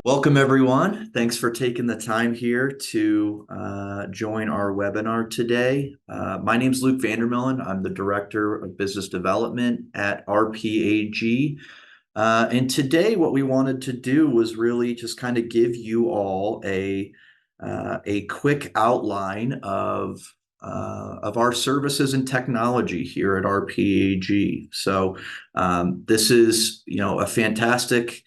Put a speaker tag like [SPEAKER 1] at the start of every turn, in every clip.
[SPEAKER 1] Welcome, everyone. Thanks for taking the time here to join our webinar today. My name is Luke Vandermillen. I'm the Director of Business Development at RPAG. And today what we wanted to do was really just kind of give you all a quick outline of our services and technology here at RPAG. So this is, a fantastic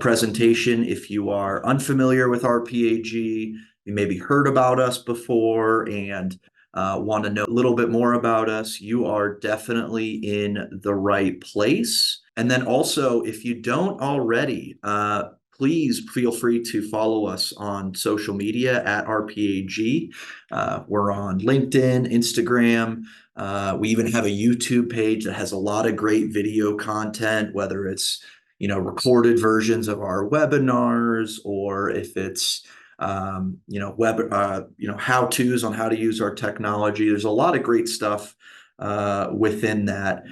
[SPEAKER 1] presentation. If you are unfamiliar with RPAG, you maybe heard about us before and want to know a little bit more about us, you are definitely in the right place. And then also, if you don't already, please feel free to follow us on social media at RPAG. We're on LinkedIn, Instagram. We even have a YouTube page that has a lot of great video content, whether it's recorded versions of our webinars, or if it's how-tos on how to use our technology. There's a lot of great stuff within that.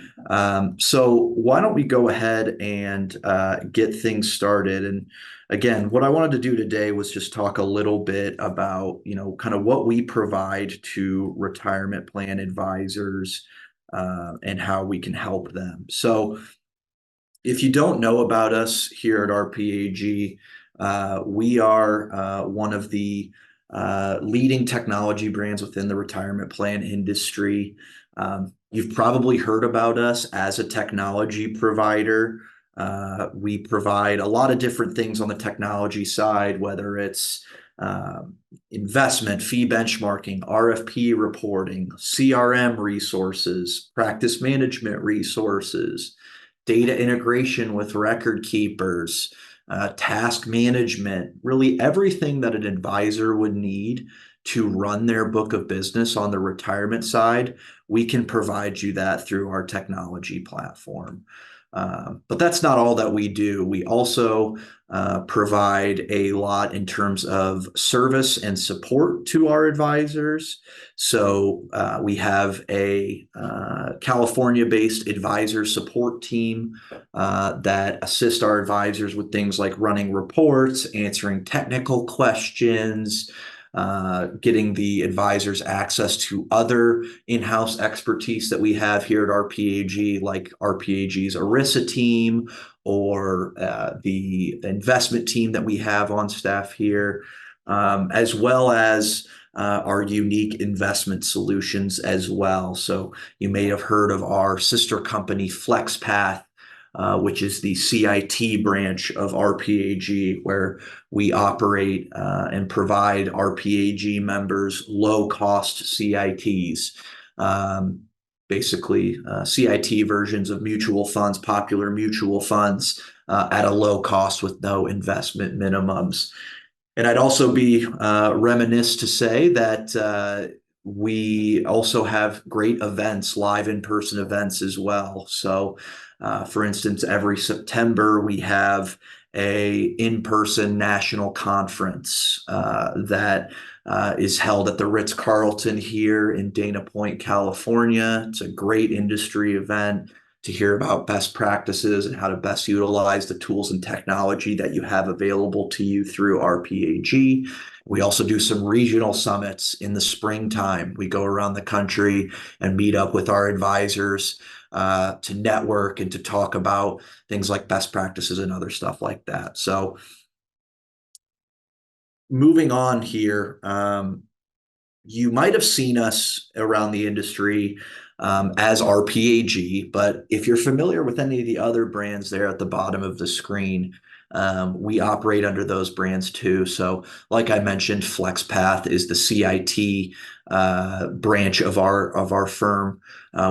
[SPEAKER 1] So why don't we go ahead and get things started? And again, what I wanted to do today was just talk a little bit about, kind of what we provide to retirement plan advisors and how we can help them. So if you don't know about us here at RPAG, we are one of the leading technology brands within the retirement plan industry. You've probably heard about us as a technology provider. We provide a lot of different things on the technology side, whether it's investment, fee benchmarking, RFP reporting, CRM resources, practice management resources, data integration with record keepers, task management, really everything that an advisor would need to run their book of business on the retirement side. We can provide you that through our technology platform. But that's not all that we do. We also provide a lot in terms of service and support to our advisors. So we have a California-based advisor support team that assist our advisors with things like running reports, answering technical questions, getting the advisors access to other in-house expertise that we have here at RPAG, like RPAG's ERISA team or the investment team that we have on staff here, as well as our unique investment solutions as well. So you may have heard of our sister company, FlexPath, which is the CIT branch of RPAG, where we operate and provide RPAG members low-cost CITs. Basically, CIT versions of mutual funds, popular mutual funds at a low cost with no investment minimums. And I'd also be remiss to say that we also have great events, live in-person events as well. So for instance, every September, we have a in-person national conference that is held at the Ritz-Carlton here in Dana Point, California. It's a great industry event to hear about best practices and how to best utilize the tools and technology that you have available to you through RPAG. We also do some regional summits in the springtime. We go around the country and meet up with our advisors to network and to talk about things like best practices and other stuff like that. So moving on here, you might have seen us around the industry as RPAG, but if you're familiar with any of the other brands there at the bottom of the screen, we operate under those brands too. So like I mentioned, FlexPath is the CIT branch of our firm.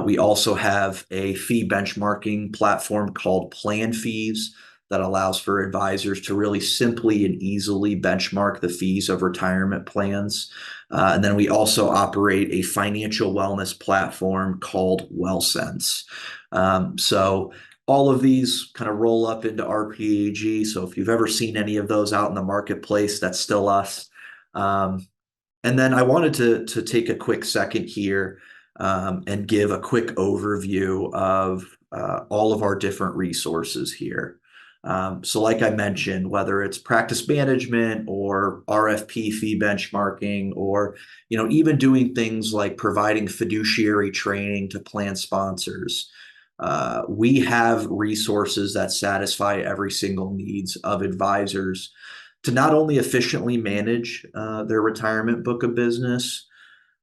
[SPEAKER 1] We also have a fee benchmarking platform called Plan Fees that allows for advisors to really simply and easily benchmark the fees of retirement plans. And then we also operate a financial wellness platform called WellSense. So all of these kind of roll up into RPAG. So if you've ever seen any of those out in the marketplace, that's still us. And then I wanted to take a quick second here and give a quick overview of all of our different resources here. So like I mentioned, whether it's practice management or RFP fee benchmarking, or even doing things like providing fiduciary training to plan sponsors, we have resources that satisfy every single needs of advisors to not only efficiently manage their retirement book of business,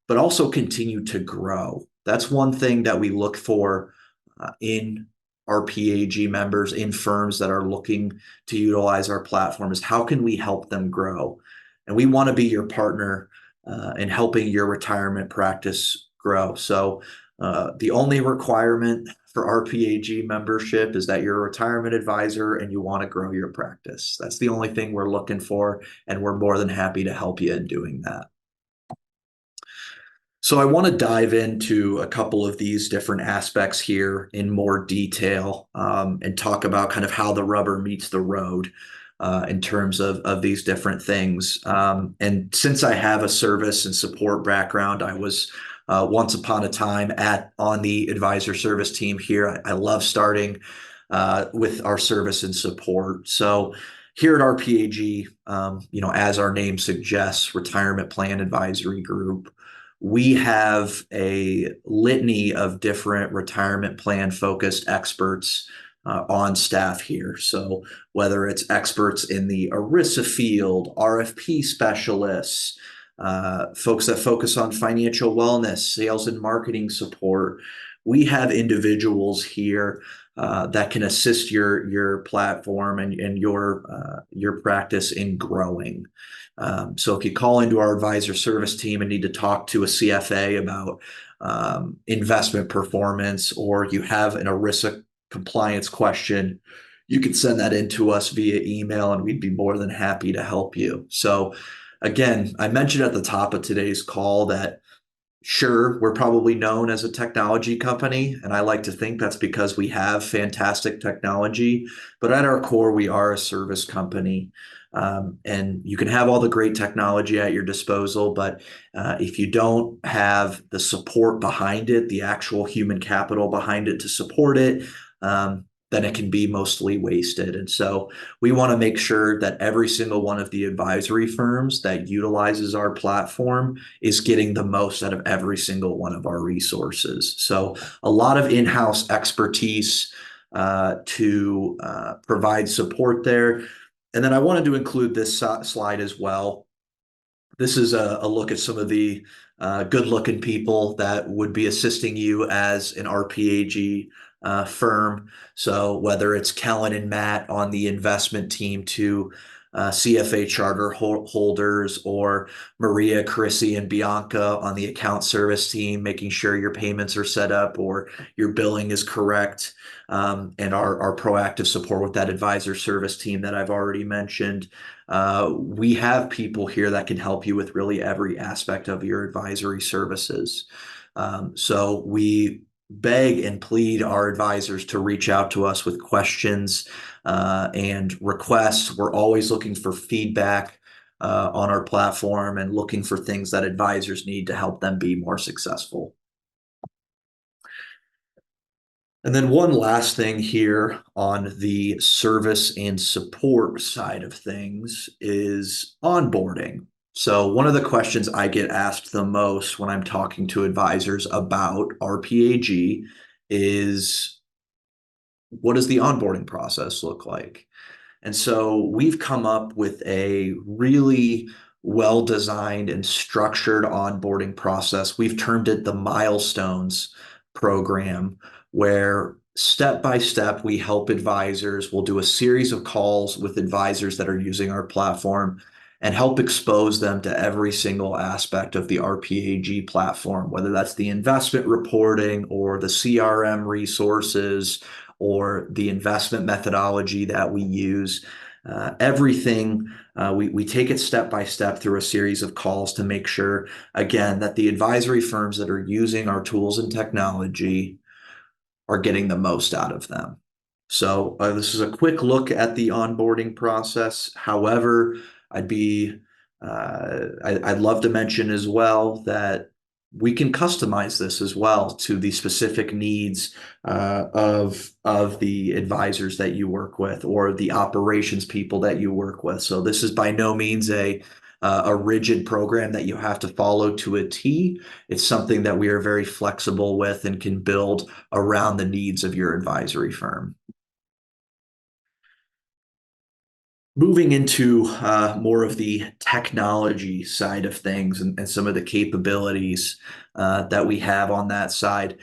[SPEAKER 1] but also continue to grow. That's one thing that we look for in RPAG members, in firms that are looking to utilize our platform, is how can we help them grow? And we want to be your partner in helping your retirement practice grow. So the only requirement for RPAG membership is that you're a retirement advisor and you want to grow your practice. That's the only thing we're looking for, and we're more than happy to help you in doing that. So I want to dive into a couple of these different aspects here in more detail, and talk about kind of how the rubber meets the road in terms of these different things. And since I have a service and support background, I was once upon a time on the advisor service team here. I love starting with our service and support. So here at RPAG, as our name suggests, Retirement Plan Advisory Group, we have a litany of different retirement plan focused experts on staff here. So whether it's experts in the ERISA field, RFP specialists, folks that focus on financial wellness, sales and marketing support, we have individuals here that can assist your platform and your practice in growing. So if you call into our advisor service team and need to talk to a CFA about investment performance, or you have an ERISA compliance question, you can send that in to us via email, and we'd be more than happy to help you. So again, I mentioned at the top of today's call that sure, we're probably known as a technology company, and I like to think that's because we have fantastic technology. But at our core, we are a service company. And you can have all the great technology at your disposal, but if you don't have the support behind it, the actual human capital behind it to support it, then it can be mostly wasted. And so we want to make sure that every single one of the advisory firms that utilizes our platform is getting the most out of every single one of our resources. So a lot of in-house expertise to provide support there. And then I wanted to include this slide as well. This is a look at some of the good-looking people that would be assisting you as an RPAG firm. So whether it's Kellen and Matt on the investment team to CFA charter holders, or Maria, Chrissy, and Bianca on the account service team, making sure your payments are set up or your billing is correct, and our proactive support with that advisor service team that I've already mentioned. We have people here that can help you with really every aspect of your advisory services. So we beg and plead our advisors to reach out to us with questions and requests. We're always looking for feedback on our platform and looking for things that advisors need to help them be more successful. And then one last thing here on the service and support side of things is onboarding. So one of the questions I get asked the most when I'm talking to advisors about RPAG is, what does the onboarding process look like? And so we've come up with a really well-designed and structured onboarding process. We've termed it the Milestones program, where step by step we help advisors. We'll do a series of calls with advisors that are using our platform and help expose them to every single aspect of the RPAG platform, whether that's the investment reporting or the CRM resources or the investment methodology that we use. Everything, we take it step by step through a series of calls to make sure, again, that the advisory firms that are using our tools and technology are getting the most out of them. So this is a quick look at the onboarding process. However, I'd love to mention as well that we can customize this as well to the specific needs of the advisors that you work with or the operations people that you work with. So this is by no means a rigid program that you have to follow to a T. It's something that we are very flexible with and can build around the needs of your advisory firm. Moving into more of the technology side of things and some of the capabilities that we have on that side.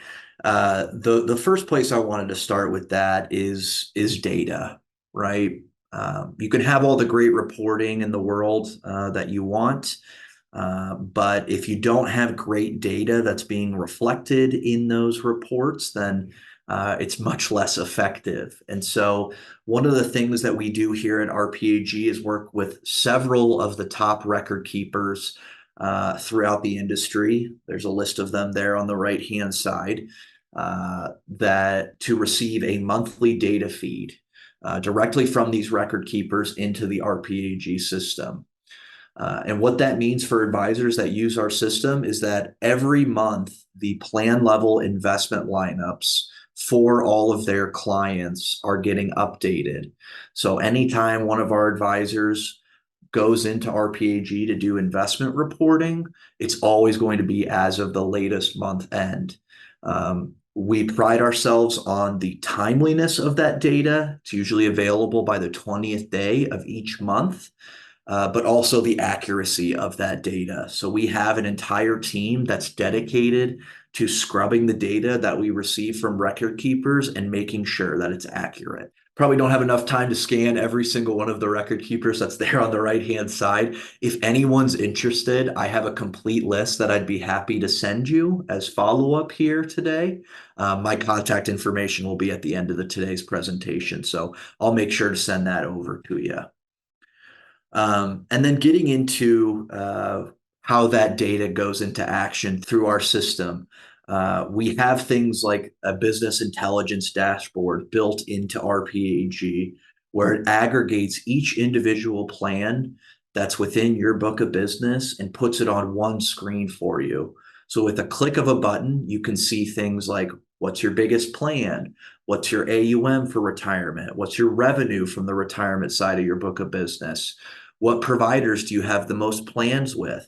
[SPEAKER 1] The first place I wanted to start with that is data, right? You can have all the great reporting in the world that you want, but if you don't have great data that's being reflected in those reports, then it's much less effective. And so, one of the things that we do here at RPAG is work with several of the top record keepers throughout the industry. There's a list of them there on the right-hand side that to receive a monthly data feed directly from these record keepers into the RPAG system. And what that means for advisors that use our system is that every month, the plan level investment lineups for all of their clients are getting updated. So anytime one of our advisors goes into RPAG to do investment reporting, it's always going to be as of the latest month end. We pride ourselves on the timeliness of that data. It's usually available by the 20th day of each month. But also the accuracy of that data. So we have an entire team that's dedicated to scrubbing the data that we receive from record keepers and making sure that it's accurate. Probably don't have enough time to scan every single one of the record keepers that's there on the right-hand side. If anyone's interested, I have a complete list that I'd be happy to send you as follow-up here today. My contact information will be at the end of today's presentation, so I'll make sure to send that over to you. And then getting into how that data goes into action through our system. We have things like a business intelligence dashboard built into RPAG where it aggregates each individual plan that's within your book of business and puts it on one screen for you. So with a click of a button, you can see things like what's your biggest plan? What's your AUM for retirement? What's your revenue from the retirement side of your book of business? What providers do you have the most plans with?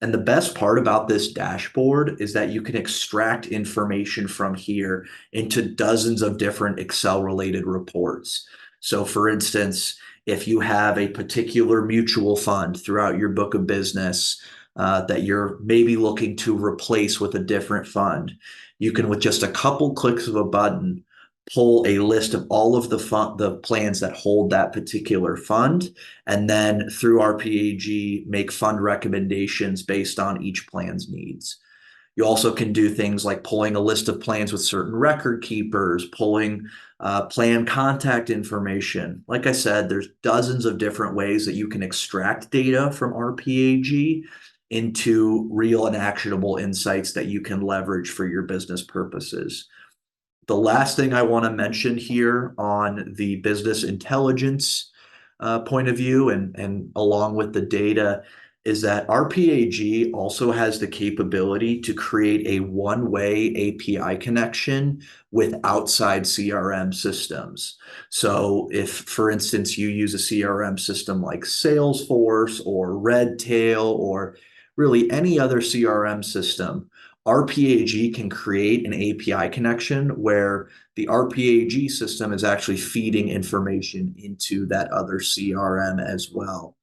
[SPEAKER 1] And the best part about this dashboard is that you can extract information from here into dozens of different Excel-related reports. So for instance, if you have a particular mutual fund throughout your book of business that you're maybe looking to replace with a different fund, you can, with just a couple clicks of a button, pull a list of all of the plans that hold that particular fund, and then through RPAG make fund recommendations based on each plan's needs. You also can do things like pulling a list of plans with certain record keepers, pulling plan contact information. Like I said, there's dozens of different ways that you can extract data from RPAG into real and actionable insights that you can leverage for your business purposes. The last thing I want to mention here on the business intelligence point of view and along with the data is that RPAG also has the capability to create a one-way API connection with outside CRM systems. So if, for instance, you use a CRM system like Salesforce or Redtail or really any other CRM system, RPAG can create an API connection where the RPAG system is actually feeding information into that other CRM as well.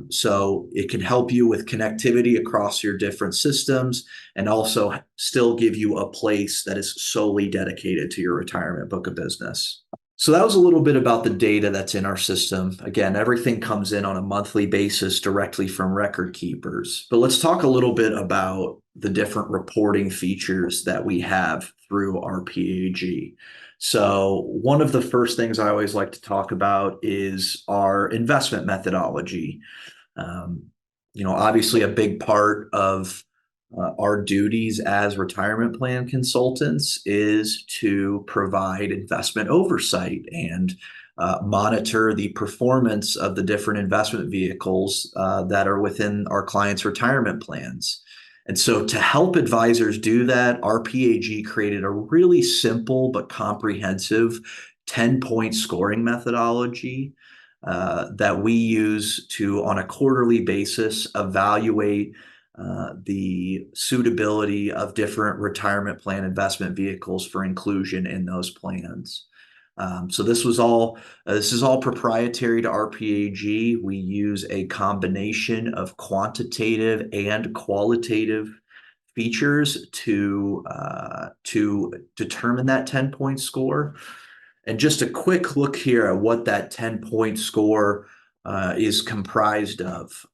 [SPEAKER 1] So it can help you with connectivity across your different systems and also still give you a place that is solely dedicated to your retirement book of business. So that was a little bit about the data that's in our system. Again, everything comes in on a monthly basis directly from record keepers. But let's talk a little bit about the different reporting features that we have through RPAG. So one of the first things I always like to talk about is our investment methodology. Obviously a big part of our duties as retirement plan consultants is to provide investment oversight and monitor the performance of the different investment vehicles that are within our clients' retirement plans. And so to help advisors do that, RPAG created a really simple but comprehensive 10-point scoring methodology that we use to, on a quarterly basis, evaluate the suitability of different retirement plan investment vehicles for inclusion in those plans. So this is all proprietary to RPAG. We use a combination of quantitative and qualitative features to determine that 10-point score. And just a quick look here at what that 10-point score is comprised of.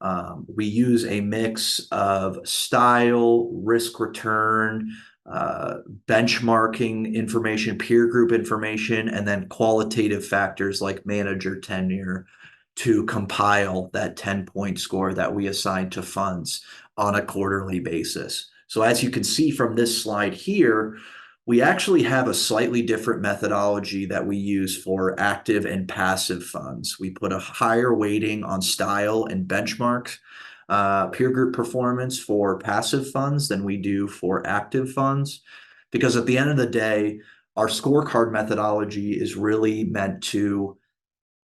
[SPEAKER 1] We use a mix of style, risk return, benchmarking information, peer group information, and then qualitative factors like manager tenure to compile that 10-point score that we assign to funds on a quarterly basis. So as you can see from this slide here, we actually have a slightly different methodology that we use for active and passive funds. We put a higher weighting on style and benchmarks, peer group performance for passive funds than we do for active funds. Because at the end of the day, our scorecard methodology is really meant to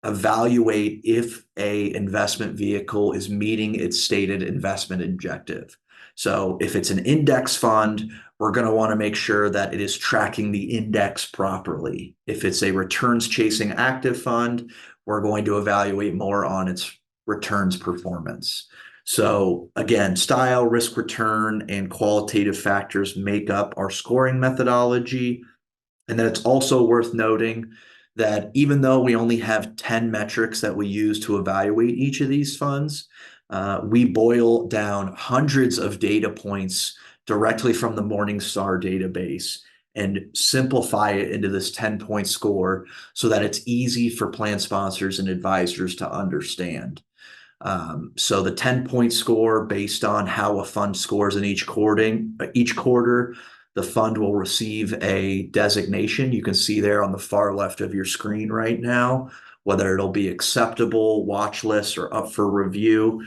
[SPEAKER 1] evaluate if a investment vehicle is meeting its stated investment objective. So if it's an index fund, we're going to want to make sure that it is tracking the index properly. If it's a returns chasing active fund, we're going to evaluate more on its returns performance. So again, style, risk return, and qualitative factors make up our scoring methodology. And then it's also worth noting that even though we only have 10 metrics that we use to evaluate each of these funds, we boil down hundreds of data points directly from the Morningstar database and simplify it into this 10-point score so that it's easy for plan sponsors and advisors to understand. So the 10-point score based on how a fund scores in each quarter, the fund will receive a designation. You can see there on the far left of your screen right now, whether it'll be acceptable, watch list, or up for review.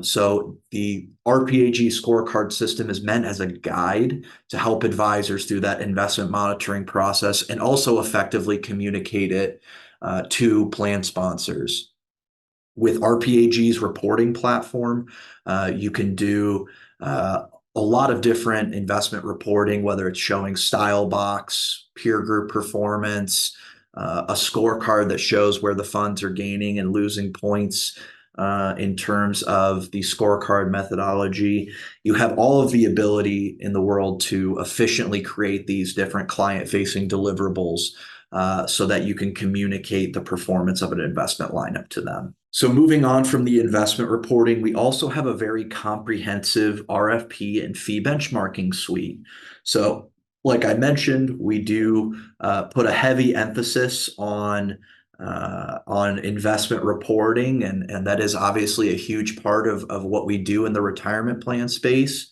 [SPEAKER 1] So the RPAG scorecard system is meant as a guide to help advisors through that investment monitoring process and also effectively communicate it to plan sponsors. With RPAG's reporting platform, you can do a lot of different investment reporting, whether it's showing style box, peer group performance, a scorecard that shows where the funds are gaining and losing points in terms of the scorecard methodology. You have all of the ability in the world to efficiently create these different client-facing deliverables so that you can communicate the performance of an investment lineup to them. So moving on from the investment reporting, we also have a very comprehensive RFP and fee benchmarking suite. So like I mentioned, we do put a heavy emphasis on investment reporting, and that is obviously a huge part of what we do in the retirement plan space.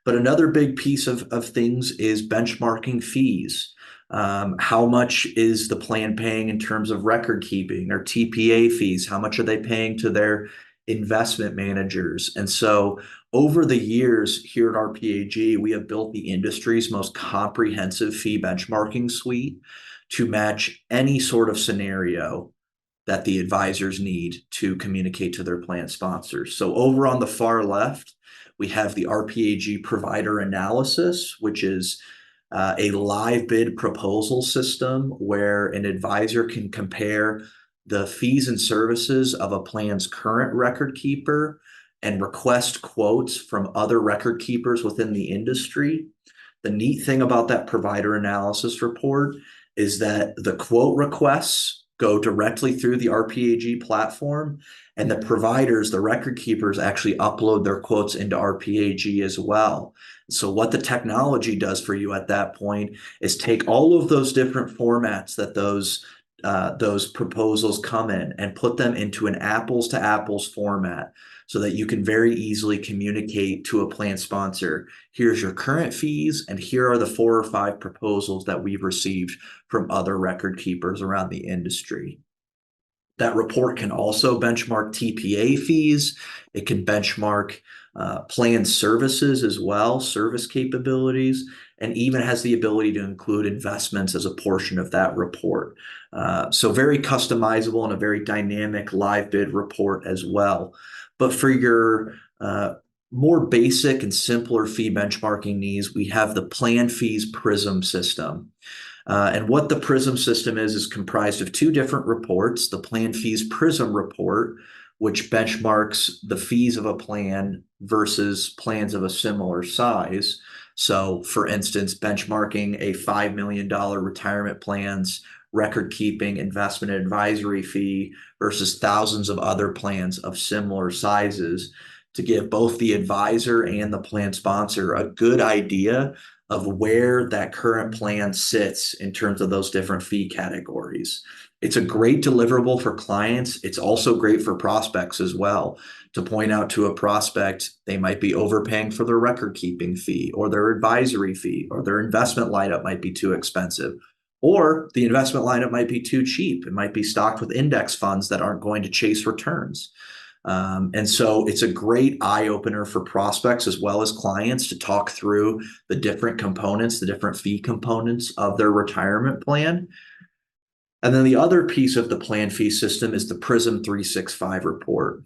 [SPEAKER 1] But another big piece of things is benchmarking fees. How much is the plan paying in terms of record keeping or TPA fees? How much are they paying to their investment managers? And so over the years here at RPAG, we have built the industry's most comprehensive fee benchmarking suite to match any sort of scenario that the advisors need to communicate to their plan sponsors. So over on the far left, we have the RPAG provider analysis, which is a live bid proposal system where an advisor can compare the fees and services of a plan's current record keeper and request quotes from other record keepers within the industry. The neat thing about that provider analysis report is that the quote requests go directly through the RPAG platform, and the providers, the record keepers, actually upload their quotes into RPAG as well. So what the technology does for you at that point is take all of those different formats that those proposals come in and put them into an apples to apples format so that you can very easily communicate to a plan sponsor, here's your current fees, and here are the 4 or 5 proposals that we've received from other record keepers around the industry. That report can also benchmark TPA fees. It can benchmark plan services as well, service capabilities, and even has the ability to include investments as a portion of that report. So very customizable and a very dynamic live bid report as well. But for your more basic and simpler fee benchmarking needs, we have the Plan Fees Prism system. And what the Prism system is comprised of two different reports. The Plan Fees Prism report, which benchmarks the fees of a plan versus plans of a similar size. So, for instance, benchmarking a $5 million retirement plan's record keeping investment advisory fee versus thousands of other plans of similar sizes to give both the advisor and the plan sponsor a good idea of where that current plan sits in terms of those different fee categories. It's a great deliverable for clients. It's also great for prospects as well to point out to a prospect they might be overpaying for their record keeping fee or their advisory fee, or their investment lineup might be too expensive, or the investment lineup might be too cheap. It might be stocked with index funds that aren't going to chase returns. And so it's a great eye opener for prospects as well as clients to talk through the different components, the different fee components of their retirement plan. And then the other piece of the plan fee system is the Prism 365 report.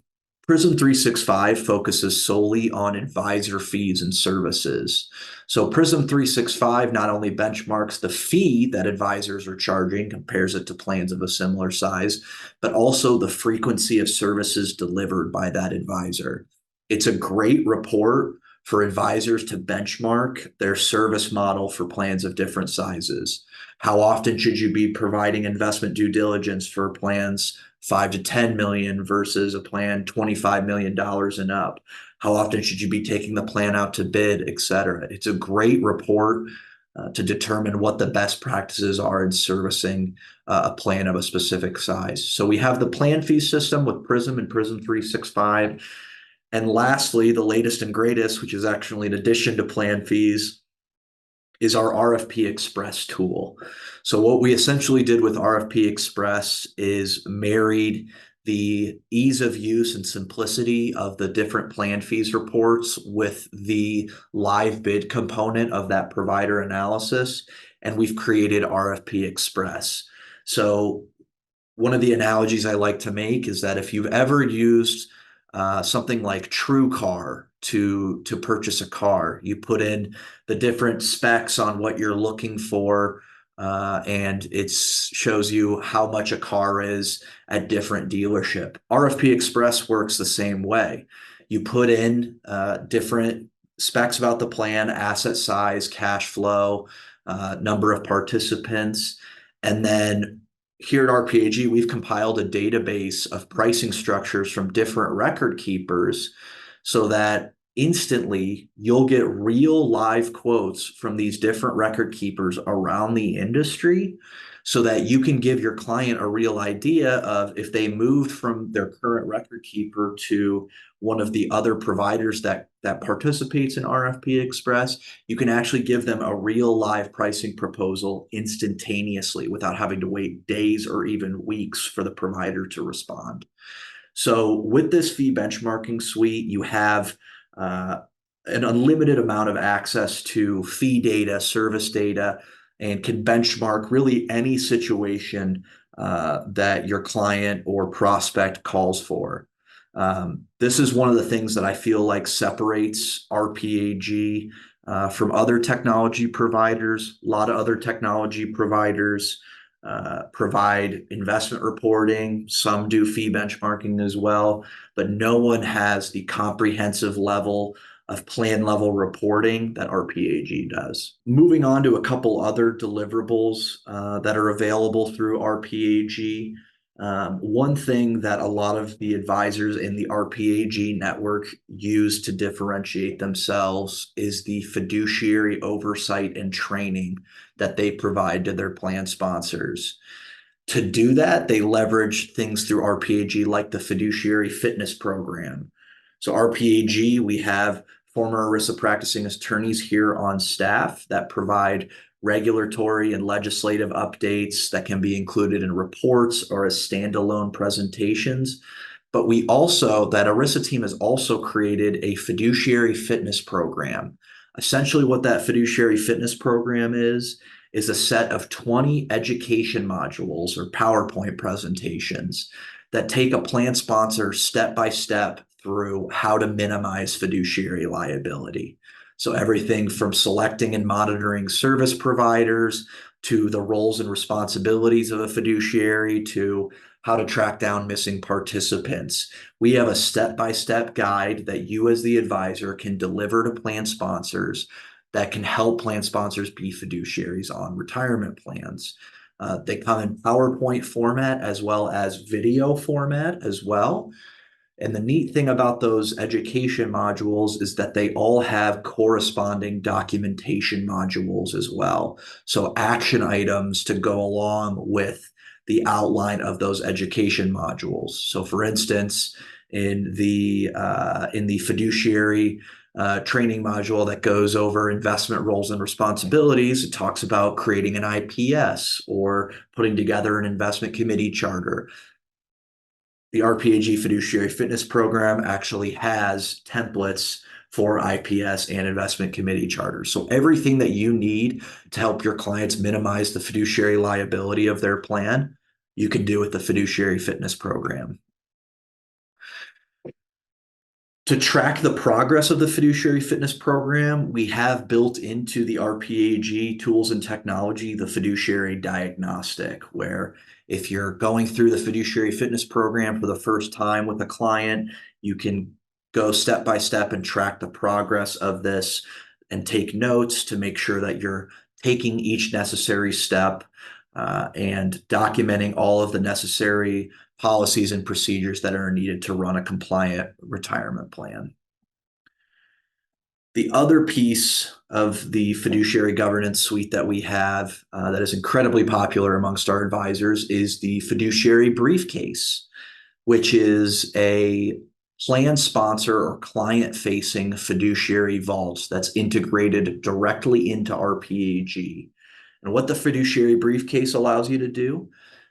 [SPEAKER 1] Prism 365 focuses solely on advisor fees and services. So Prism 365 not only benchmarks the fee that advisors are charging, compares it to plans of a similar size, but also the frequency of services delivered by that advisor. It's a great report for advisors to benchmark their service model for plans of different sizes. How often should you be providing investment due diligence for plans 5 to 10 million versus a plan $25 million and up? How often should you be taking the plan out to bid, et cetera? It's a great report to determine what the best practices are in servicing a plan of a specific size. So we have the plan fee system with Prism and Prism 365. And lastly, the latest and greatest, which is actually in addition to plan fees, is our RFP Express tool. So what we essentially did with RFP Express is married the ease of use and simplicity of the different plan fees reports with the live bid component of that provider analysis, and we've created RFP Express. So one of the analogies I like to make is that if you've ever used something like TrueCar to purchase a car, you put in the different specs on what you're looking for, and it shows you how much a car is at different dealership. RFP Express works the same way. You put in different specs about the plan, asset size, cash flow, number of participants, and then here at RPAG, we've compiled a database of pricing structures from different record keepers so that instantly you'll get real live quotes from these different record keepers around the industry so that you can give your client a real idea of if they moved from their current record keeper to one of the other providers that participates in RFP Express, you can actually give them a real live pricing proposal instantaneously without having to wait days or even weeks for the provider to respond. So with this fee benchmarking suite, you have an unlimited amount of access to fee data, service data, and can benchmark really any situation that your client or prospect calls for. This is one of the things that I feel like separates RPAG from other technology providers. A lot of other technology providers provide investment reporting. Some do fee benchmarking as well, but no one has the comprehensive level of plan level reporting that RPAG does. Moving on to a couple other deliverables that are available through RPAG. One thing that a lot of the advisors in the RPAG network use to differentiate themselves is the fiduciary oversight and training that they provide to their plan sponsors. To do that, they leverage things through RPAG like the fiduciary fitness program. So RPAG, we have former ERISA practicing attorneys here on staff that provide regulatory and legislative updates that can be included in reports or as standalone presentations. But that ERISA team has also created a fiduciary fitness program. Essentially, what that fiduciary fitness program is a set of 20 education modules or PowerPoint presentations that take a plan sponsor step by step through how to minimize fiduciary liability. So everything from selecting and monitoring service providers to the roles and responsibilities of a fiduciary to how to track down missing participants. We have a step-by-step guide that you as the advisor can deliver to plan sponsors that can help plan sponsors be fiduciaries on retirement plans. They come in PowerPoint format as well as video format as well. And the neat thing about those education modules is that they all have corresponding documentation modules as well. So action items to go along with the outline of those education modules. So for instance, in the fiduciary training module that goes over investment roles and responsibilities, it talks about creating an IPS or putting together an investment committee charter. The RPAG Fiduciary Fitness Program actually has templates for IPS and investment committee charters. So everything that you need to help your clients minimize the fiduciary liability of their plan, you can do with the Fiduciary Fitness Program. To track the progress of the Fiduciary Fitness Program, we have built into the RPAG tools and technology the Fiduciary Diagnostic, where if you're going through the Fiduciary Fitness Program for the first time with a client, you can go step by step and track the progress of this and take notes to make sure that you're taking each necessary step and documenting all of the necessary policies and procedures that are needed to run a compliant retirement plan. The other piece of the fiduciary governance suite that we have that is incredibly popular amongst our advisors is the fiduciary briefcase, which is a plan sponsor or client-facing fiduciary vault that's integrated directly into RPAG. And what the fiduciary briefcase allows you to do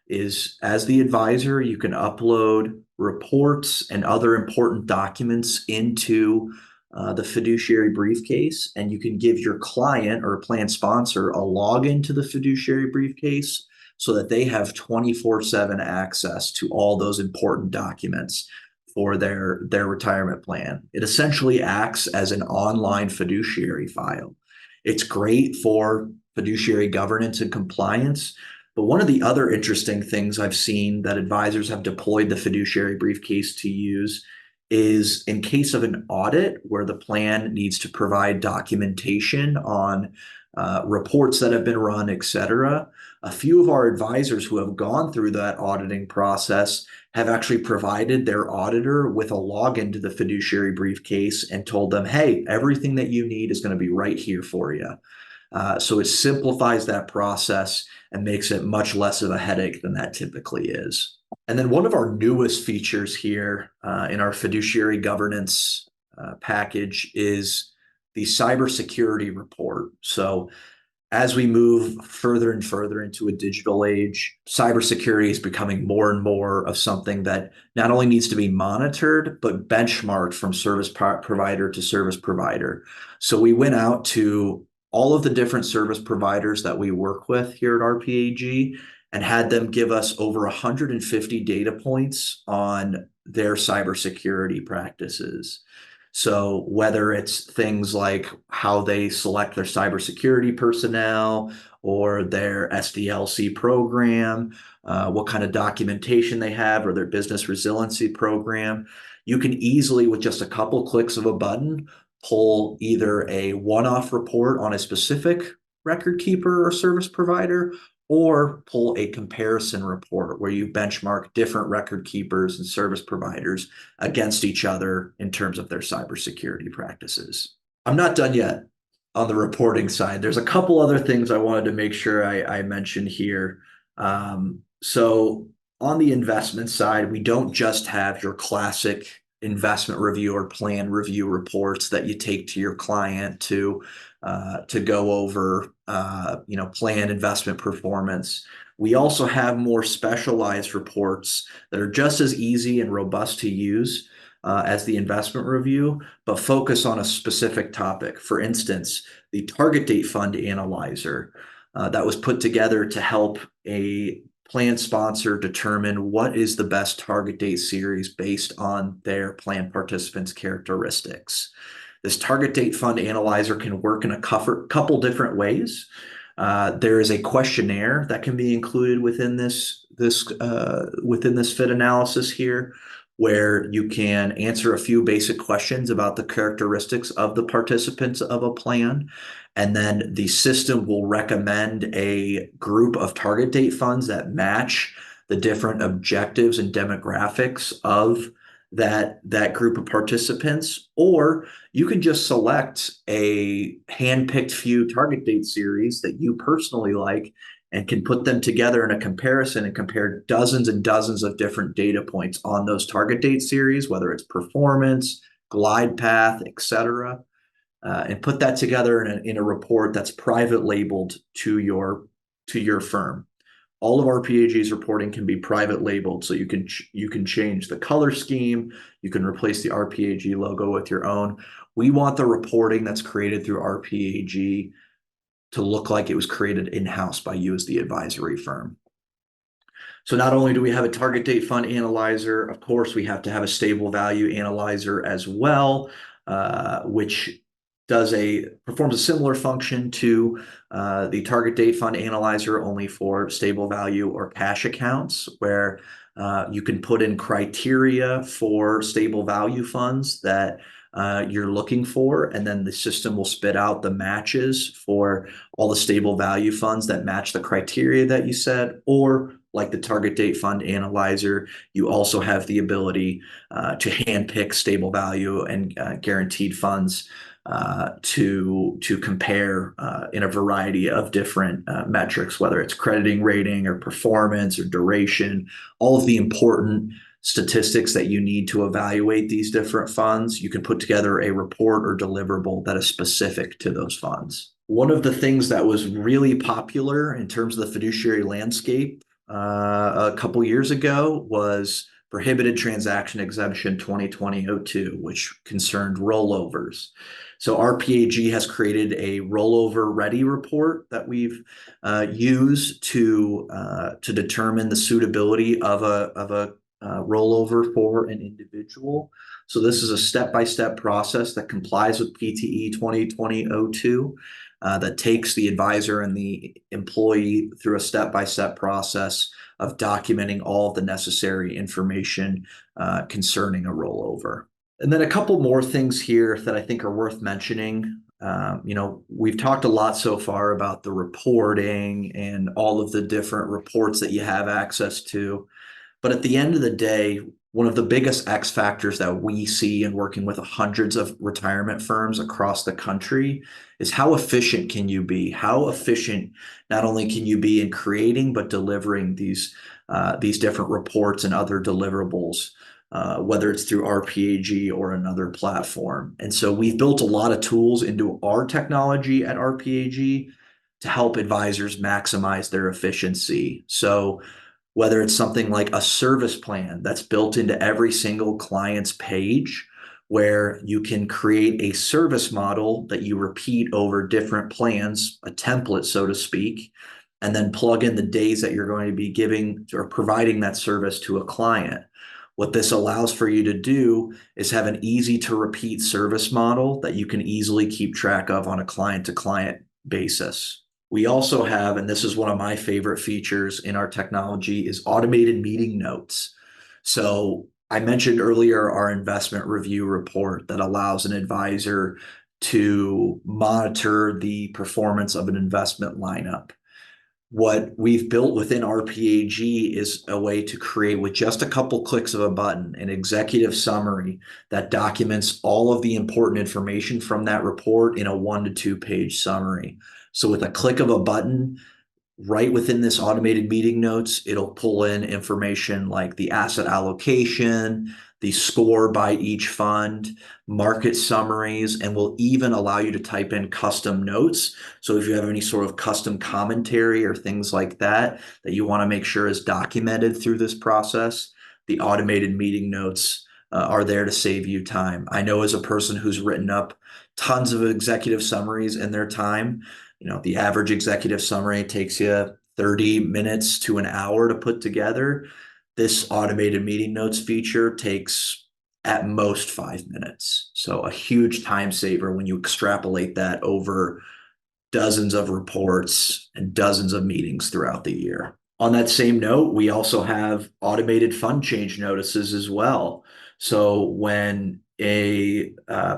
[SPEAKER 1] is, as the advisor, you can upload reports and other important documents into the fiduciary briefcase, and you can give your client or plan sponsor a login to the fiduciary briefcase so that they have 24/7 access to all those important documents for their retirement plan. It essentially acts as an online fiduciary file. It's great for fiduciary governance and compliance. But one of the other interesting things I've seen that advisors have deployed the fiduciary briefcase to use is in case of an audit where the plan needs to provide documentation on reports that have been run, et cetera. A few of our advisors who have gone through that auditing process have actually provided their auditor with a login to the fiduciary briefcase and told them, hey, everything that you need is going to be right here for you. So it simplifies that process and makes it much less of a headache than that typically is. And then one of our newest features here in our fiduciary governance package is the cybersecurity report. So as we move further and further into a digital age, cybersecurity is becoming more and more of something that not only needs to be monitored, but benchmarked from service provider to service provider. So we went out to all of the different service providers that we work with here at RPAG and had them give us over 150 data points on their cybersecurity practices. So whether it's things like how they select their cybersecurity personnel or their SDLC program, what kind of documentation they have, or their business resiliency program, you can easily, with just a couple clicks of a button, pull either a one-off report on a specific record keeper or service provider, or pull a comparison report where you benchmark different record keepers and service providers against each other in terms of their cybersecurity practices. I'm not done yet on the reporting side. There's a couple other things I wanted to make sure I mentioned here. So on the investment side, we don't just have your classic investment review or plan review reports that you take to your client to go over plan investment performance. We also have more specialized reports that are just as easy and robust to use as the investment review, but focus on a specific topic. For instance, the target date fund analyzer that was put together to help a plan sponsor determine what is the best target date series based on their plan participants' characteristics. This target date fund analyzer can work in a couple different ways. There is a questionnaire that can be included within this fit analysis here, where you can answer a few basic questions about the characteristics of the participants of a plan. And then the system will recommend a group of target date funds that match the different objectives and demographics of that group of participants. Or you can just select a hand-picked few target date series that you personally like and can put them together in a comparison and compare dozens and dozens of different data points on those target date series, whether it's performance, glide path, etc., and put that together in a report that's private labeled to your firm. All of RPAG's reporting can be private labeled, so you can change the color scheme, you can replace the RPAG logo with your own. We want the reporting that's created through RPAG to look like it was created in-house by you as the advisory firm. So not only do we have a target date fund analyzer, of course, we have to have a stable value analyzer as well, which performs a similar function to the target date fund analyzer, only for stable value or cash accounts, where you can put in criteria for stable value funds that you're looking for, and then the system will spit out the matches for all the stable value funds that match the criteria that you said. Or like the target date fund analyzer, you also have the ability to handpick stable value and guaranteed funds to compare in a variety of different metrics, whether it's crediting rating or performance or duration, all of the important statistics that you need to evaluate these different funds. You can put together a report or deliverable that is specific to those funds. One of the things that was really popular in terms of the fiduciary landscape a couple years ago was prohibited transaction exemption 2020-02, which concerned rollovers. So RPAG has created a Rollover Ready report that we've used to determine the suitability of a rollover for an individual. So this is a step-by-step process that complies with PTE 2020-02, that takes the advisor and the employee through a step-by-step process of documenting all of the necessary information concerning a rollover. And then a couple more things here that I think are worth mentioning. We've talked a lot so far about the reporting and all of the different reports that you have access to. But at the end of the day, one of the biggest X factors that we see in working with hundreds of retirement firms across the country is how efficient can you be? How efficient not only can you be in creating, but delivering these different reports and other deliverables, whether it's through RPAG or another platform. And so we've built a lot of tools into our technology at RPAG to help advisors maximize their efficiency. So whether it's something like a service plan that's built into every single client's page, where you can create a service model that you repeat over different plans, a template, so to speak, and then plug in the days that you're going to be giving or providing that service to a client. What this allows for you to do is have an easy to repeat service model that you can easily keep track of on a client-to-client basis. We also have, and this is one of my favorite features in our technology, is automated meeting notes. So I mentioned earlier our investment review report that allows an advisor to monitor the performance of an investment lineup. What we've built within RPAG is a way to create, with just a couple clicks of a button, an executive summary that documents all of the important information from that report in a 1 to 2 page summary. So with a click of a button, right within this automated meeting notes, it'll pull in information like the asset allocation, the score by each fund, market summaries, and will even allow you to type in custom notes. So if you have any sort of custom commentary or things like that that you want to make sure is documented through this process, the automated meeting notes are there to save you time. I know as a person who's written up tons of executive summaries in their time, the average executive summary takes you 30 minutes to an hour to put together. This automated meeting notes feature takes at most 5 minutes. So a huge time saver when you extrapolate that over dozens of reports and dozens of meetings throughout the year. On that same note, we also have automated fund change notices as well. So when a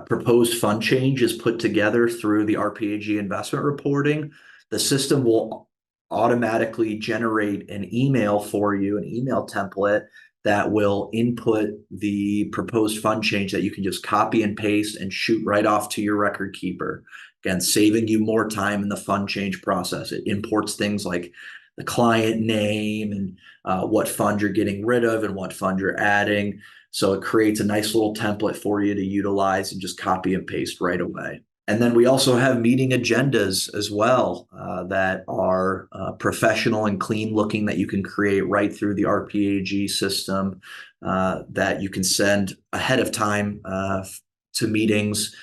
[SPEAKER 1] proposed fund change is put together through the RPAG investment reporting, the system will automatically generate an email for you, an email template that will input the proposed fund change that you can just copy and paste and shoot right off to your record keeper. Again, saving you more time in the fund change process. It imports things like the client name and what fund you're getting rid of and what fund you're adding. So it creates a nice little template for you to utilize and just copy and paste right away. And then we also have meeting agendas as well that are professional and clean looking that you can create right through the RPAG system that you can send ahead of time to meetings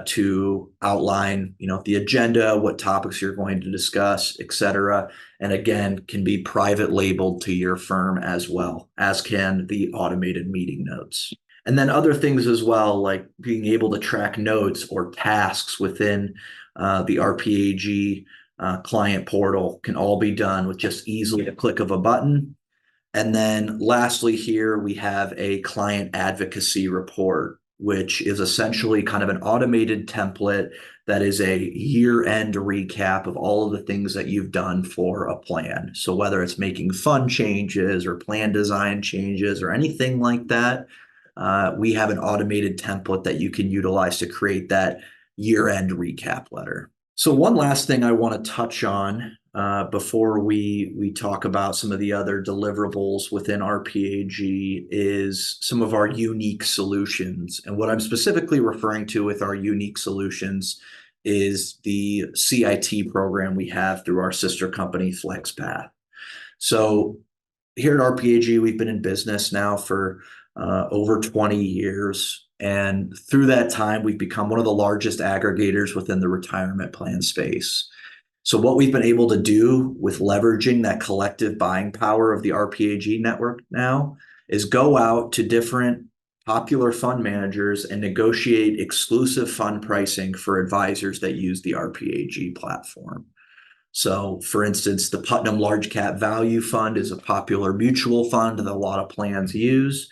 [SPEAKER 1] to outline, the agenda, what topics you're going to discuss, et cetera. And again, can be private labeled to your firm as well, as can the automated meeting notes. And then other things as well, like being able to track notes or tasks within the RPAG client portal can all be done with just easily a click of a button. And then lastly here, we have a client advocacy report, which is essentially kind of an automated template that is a year-end recap of all of the things that you've done for a plan. So whether it's making fund changes or plan design changes or anything like that, we have an automated template that you can utilize to create that year-end recap letter. So one last thing I want to touch on before we talk about some of the other deliverables within RPAG is some of our unique solutions. And what I'm specifically referring to with our unique solutions is the CIT program we have through our sister company, FlexPath. So here at RPAG, we've been in business now for over 20 years. And through that time, we've become one of the largest aggregators within the retirement plan space. So what we've been able to do with leveraging that collective buying power of the RPAG network now is go out to different popular fund managers and negotiate exclusive fund pricing for advisors that use the RPAG platform. So for instance, the Putnam Large Cap Value Fund is a popular mutual fund that a lot of plans use.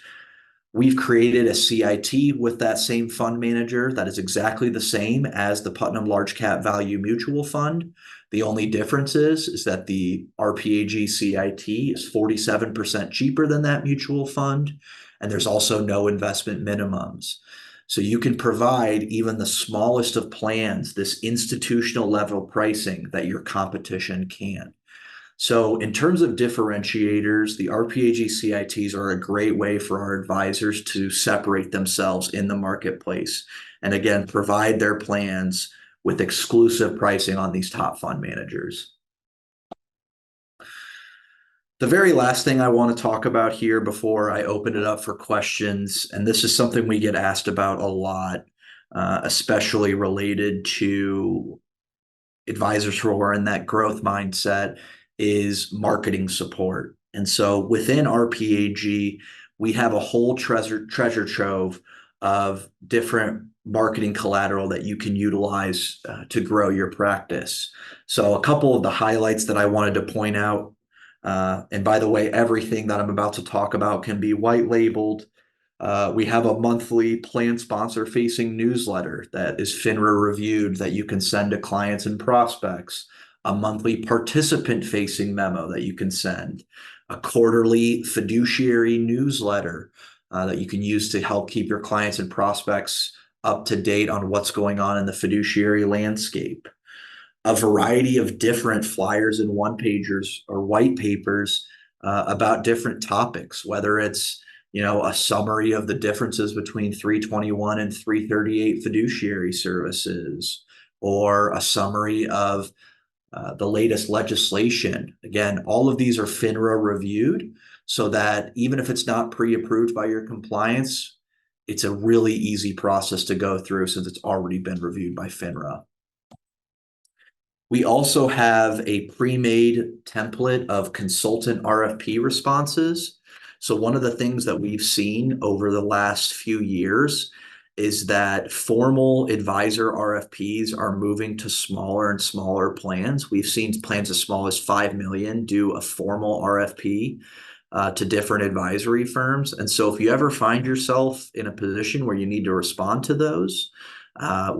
[SPEAKER 1] We've created a CIT with that same fund manager that is exactly the same as the Putnam Large Cap Value Mutual Fund. The only difference is that the RPAG CIT is 47% cheaper than that mutual fund, and there's also no investment minimums. So you can provide even the smallest of plans this institutional level pricing that your competition can't. So in terms of differentiators, the RPAG CITs are a great way for our advisors to separate themselves in the marketplace and again, provide their plans with exclusive pricing on these top fund managers. The very last thing I want to talk about here before I open it up for questions, and this is something we get asked about a lot, especially related to advisors who are in that growth mindset, is marketing support. And so within RPAG, we have a whole treasure trove of different marketing collateral that you can utilize to grow your practice. So a couple of the highlights that I wanted to point out, and by the way, everything that I'm about to talk about can be white labeled. We have a monthly plan sponsor facing newsletter that is FINRA reviewed that you can send to clients and prospects, a monthly participant facing memo that you can send, a quarterly fiduciary newsletter that you can use to help keep your clients and prospects up to date on what's going on in the fiduciary landscape. a variety of different flyers and one pagers or white papers about different topics, whether it's a summary of the differences between 321 and 338 fiduciary services, or a summary of the latest legislation. Again, all of these are FINRA reviewed, so that even if it's not pre-approved by your compliance, it's a really easy process to go through since it's already been reviewed by FINRA. We also have a pre-made template of consultant RFP responses. So one of the things that we've seen over the last few years is that formal advisor RFPs are moving to smaller and smaller plans. We've seen plans as small as 5 million do a formal RFP to different advisory firms. And so if you ever find yourself in a position where you need to respond to those,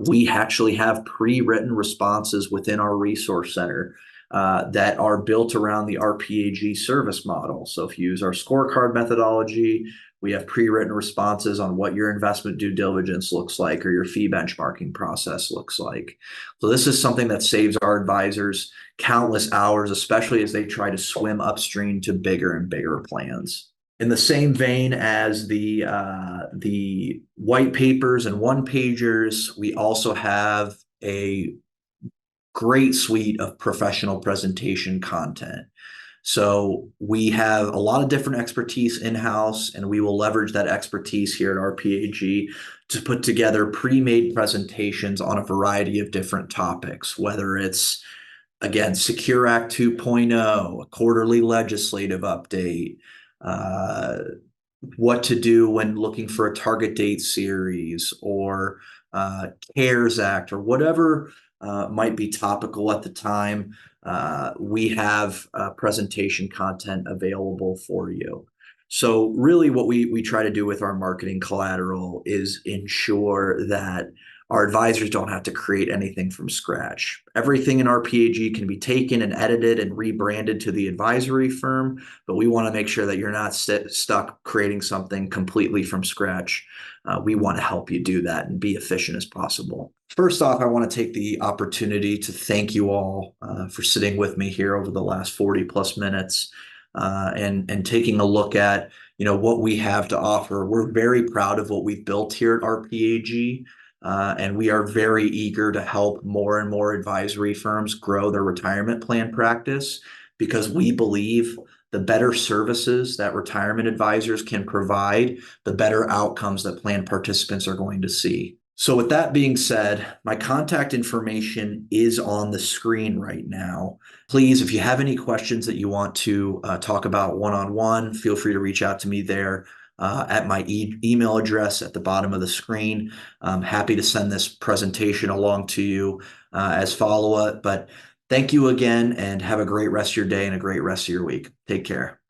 [SPEAKER 1] we actually have pre-written responses within our resource center that are built around the RPAG service model. So if you use our scorecard methodology, we have pre-written responses on what your investment due diligence looks like or your fee benchmarking process looks like. So this is something that saves our advisors countless hours, especially as they try to swim upstream to bigger and bigger plans. In the same vein as the white papers and one pagers, we also have a great suite of professional presentation content. So we have a lot of different expertise in-house, and we will leverage that expertise here at RPAG to put together pre-made presentations on a variety of different topics, whether it's, again, Secure Act 2.0, a quarterly legislative update, what to do when looking for a target date series, or CARES Act, or whatever might be topical at the time. We have presentation content available for you. So really what we try to do with our marketing collateral is ensure that our advisors don't have to create anything from scratch. Everything in RPAG can be taken and edited and rebranded to the advisory firm, but we want to make sure that you're not stuck creating something completely from scratch. We want to help you do that and be efficient as possible. First off, I want to take the opportunity to thank you all for sitting with me here over the last 40 plus minutes and taking a look at what we have to offer. We're very proud of what we've built here at RPAG. And we are very eager to help more and more advisory firms grow their retirement plan practice, because we believe the better services that retirement advisors can provide, the better outcomes that plan participants are going to see. So with that being said, my contact information is on the screen right now. Please, if you have any questions that you want to talk about one-on-one, feel free to reach out to me there. At my email address at the bottom of the screen. I'm happy to send this presentation along to you as follow-up. But thank you again, and have a great rest of your day and a great rest of your week. Take care.